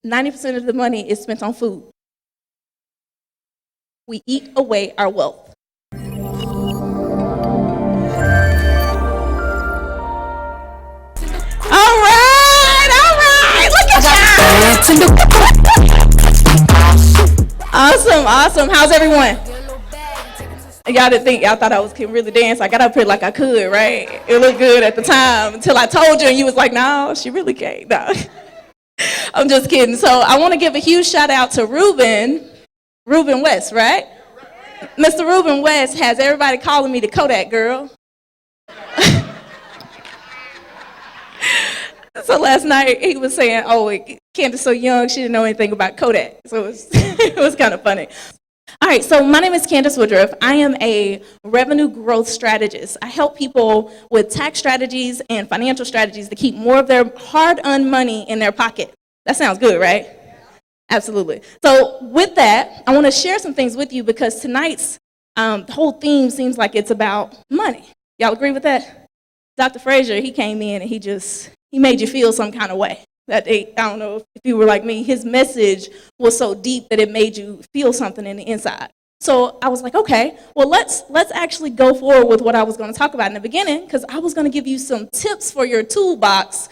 90% of the money is spent on food. We eat away our wealth. All right, look at y'all. Awesome. How's everyone? Y'all didn't think, y'all thought I was really dance. I got up here like I could, right? It looked good at the time until I told you and you was like, no, she really can't. No. I'm just kidding. So I want to give a huge shout out to Ruben West, right? Mr. Ruben West has everybody calling me the Kodak girl. So last night he was saying, oh, Candace so young, she didn't know anything about Kodak. So it was kind of funny. All right, so my name is Candace Woodruff. I am a revenue growth strategist. I help people with tax strategies and financial strategies to keep more of their hard-earned money in their pocket. That sounds good, right? Absolutely. So with that, I want to share some things with you because tonight's whole theme seems like it's about money. Y'all agree with that? Dr. Frazier, he came in and he made you feel some kind of way. That day, I don't know if you were like me, his message was so deep that it made you feel something in the inside. So I was like, okay, well, let's actually go forward with what I was going to talk about in the beginning, because I was going to give you some tips for your toolbox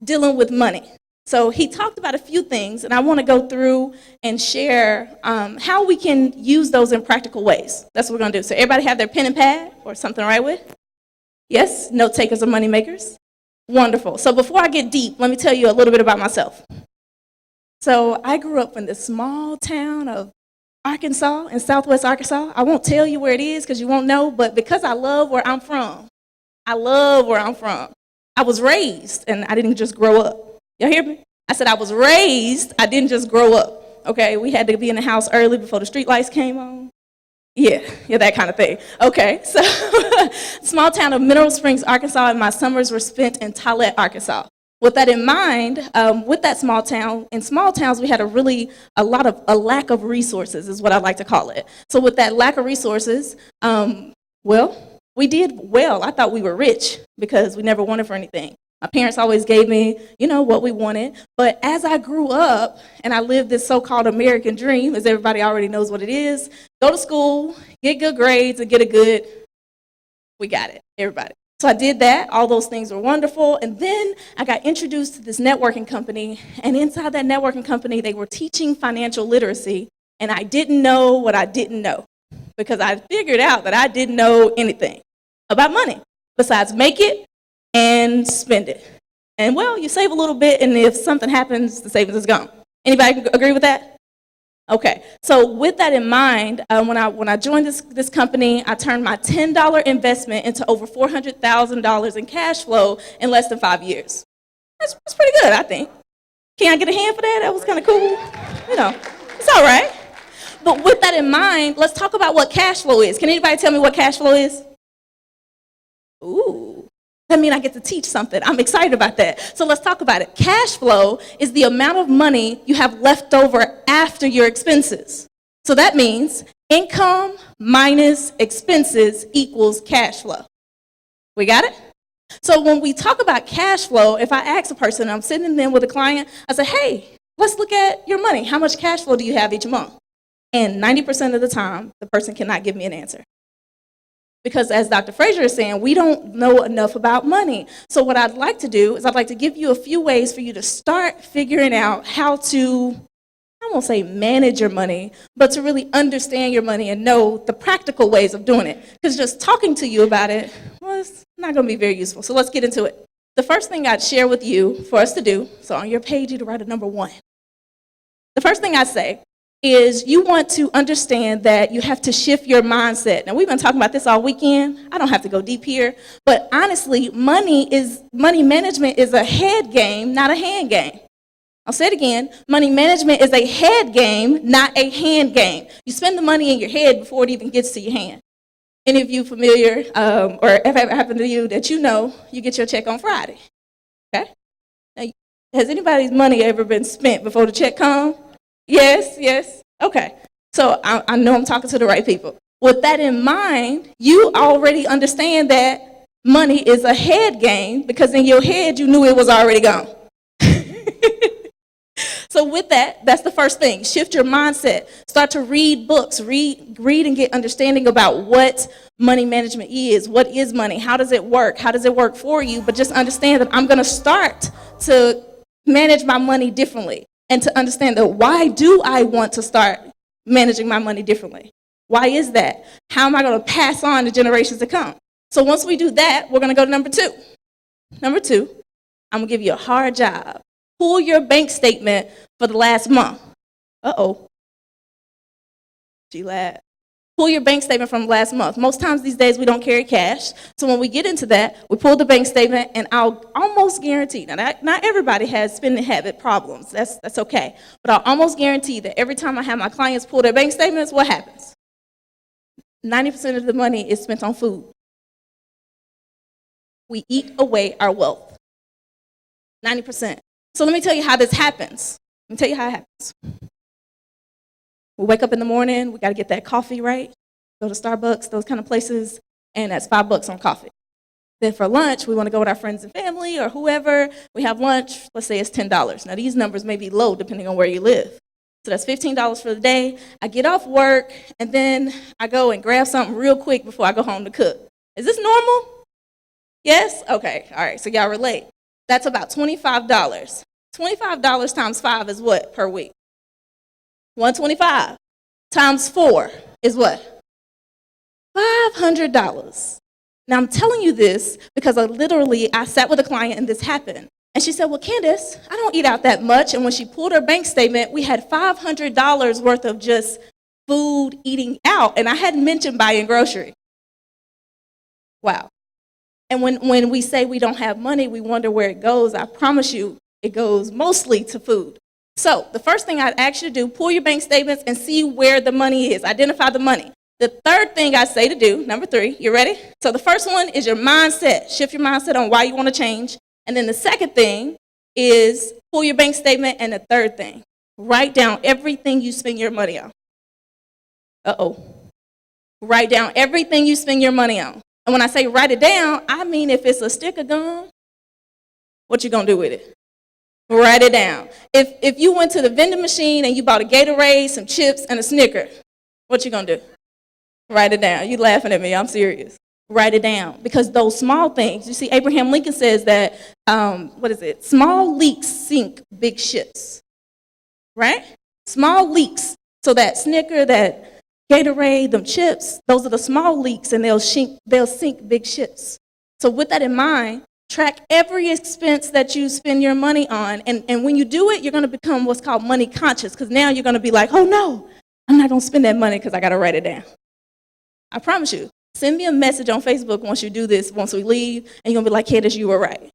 dealing with money. So he talked about a few things, and I want to go through and share how we can use those in practical ways. That's what we're going to do. So everybody have their pen and pad or something to write with? Yes? Note takers or money makers? Wonderful. So before I get deep, let me tell you a little bit about myself. So I grew up in this small town of Arkansas, in southwest Arkansas. I won't tell you where it is because you won't know, but because I love where I'm from, I was raised, and I didn't just grow up. Y'all hear me? I said I was raised, I didn't just grow up. Okay, we had to be in the house early before the street lights came on. Yeah, that kind of thing. Okay, so small town of Mineral Springs, Arkansas, and my summers were spent in Tollet, Arkansas. With that in mind, with that small town, in small towns we had a lack of resources is what I like to call it. So with that lack of resources, we did well. I thought we were rich because we never wanted for anything. My parents always gave me, what we wanted. But as I grew up and I lived this so-called American dream, as everybody already knows what it is, go to school, get good grades, and we got it, everybody. So I did that. All those things were wonderful. And then I got introduced to this networking company. And inside that networking company, they were teaching financial literacy. And I didn't know what I didn't know because I figured out that I didn't know anything about money besides make it and spend it. And you save a little bit, and if something happens, the savings is gone. Anybody agree with that? Okay, so with that in mind, when I joined this company, I turned my $10 investment into over $400,000 in cash flow in less than 5 years. That's pretty good, I think. Can I get a hand for that? That was kind of cool. It's all right. But with that in mind, let's talk about what cash flow is. Can anybody tell me what cash flow is? Ooh. That means I get to teach something. I'm excited about that. So let's talk about it. Cash flow is the amount of money you have left over after your expenses. So that means income minus expenses equals cash flow. We got it? So when we talk about cash flow, if I ask a person, I'm sitting there with a client, I say, hey, let's look at your money. How much cash flow do you have each month? And 90% of the time, the person cannot give me an answer. Because as Dr. Frazier is saying, we don't know enough about money. So what I'd like to do is I'd like to give you a few ways for you to start figuring out how to, I won't say manage your money, but to really understand your money and know the practical ways of doing it. Because just talking to you about it, it's not going to be very useful. So let's get into it. The first thing I'd share with you for us to do, so on your page you'd write a number 1. The first thing I'd say is you want to understand that you have to shift your mindset. Now, we've been talking about this all weekend. I don't have to go deep here. But honestly, money management is a head game, not a hand game. I'll say it again. Money management is a head game, not a hand game. You spend the money in your head before it even gets to your hand. Any of you familiar, or if it happened to you that you get your check on Friday? Okay? Now, has anybody's money ever been spent before the check comes? Yes. Okay. So I know I'm talking to the right people. With that in mind, you already understand that money is a head game because in your head you knew it was already gone. So with that, that's the first thing. Shift your mindset. Start to read books. Read and get understanding about what money management is. What is money? How does it work? How does it work for you? But just understand that I'm going to start to manage my money differently, and to understand that why do I want to start managing my money differently? Why is that? How am I going to pass on to generations to come? So once we do that, we're going to go to number two. Number two, I'm going to give you a hard job. Pull your bank statement for the last month. Uh-oh. She laughed. Pull your bank statement from last month. Most times these days we don't carry cash. So when we get into that, we pull the bank statement, and I'll almost guarantee, now not everybody has spending habit problems. That's okay. But I'll almost guarantee that every time I have my clients pull their bank statements, what happens? 90% of the money is spent on food. We eat away our wealth. 90%. So let me tell you how this happens. Let me tell you how it happens. We wake up in the morning, we got to get that coffee, right? Go to Starbucks, those kind of places, and that's $5 on coffee. Then for lunch, we want to go with our friends and family or whoever. We have lunch, let's say it's $10. Now these numbers may be low depending on where you live. So that's $15 for the day. I get off work, and then I go and grab something real quick before I go home to cook. Is this normal? Yes? Okay, all right, so y'all relate. That's about $25. $25 times 5 is what per week? 125 times 4 is what? $500. Now I'm telling you this because I sat with a client and this happened. And she said, well, Candace, I don't eat out that much. And when she pulled her bank statement, we had $500 worth of just food eating out. And I hadn't mentioned buying grocery. Wow. And when we say we don't have money, we wonder where it goes. I promise you, it goes mostly to food. So the first thing I'd ask you to do, pull your bank statements and see where the money is. Identify the money. The third thing I say to do, number 3, you ready? So the first one is your mindset. Shift your mindset on why you want to change. And then the second thing is pull your bank statement. And the third thing, write down everything you spend your money on. Uh-oh. Write down everything you spend your money on. And when I say write it down, I mean if it's a stick of gum, what you gonna do with it? Write it down. If you went to the vending machine and you bought a Gatorade, some chips, and a Snicker, what you gonna do? Write it down. You laughing at me, I'm serious. Write it down. Because those small things, you see, Abraham Lincoln says that, small leaks sink big ships, right? Small leaks. So that Snicker, that Gatorade, them chips, those are the small leaks, and they'll sink big ships. So with that in mind, track every expense that you spend your money on. And when you do it, you're going to become what's called money conscious, because now you're going to be like, oh no, I'm not going to spend that money because I got to write it down. I promise you. Send me a message on Facebook once you do this, once we leave, and you're going to be like, Candace, you were right.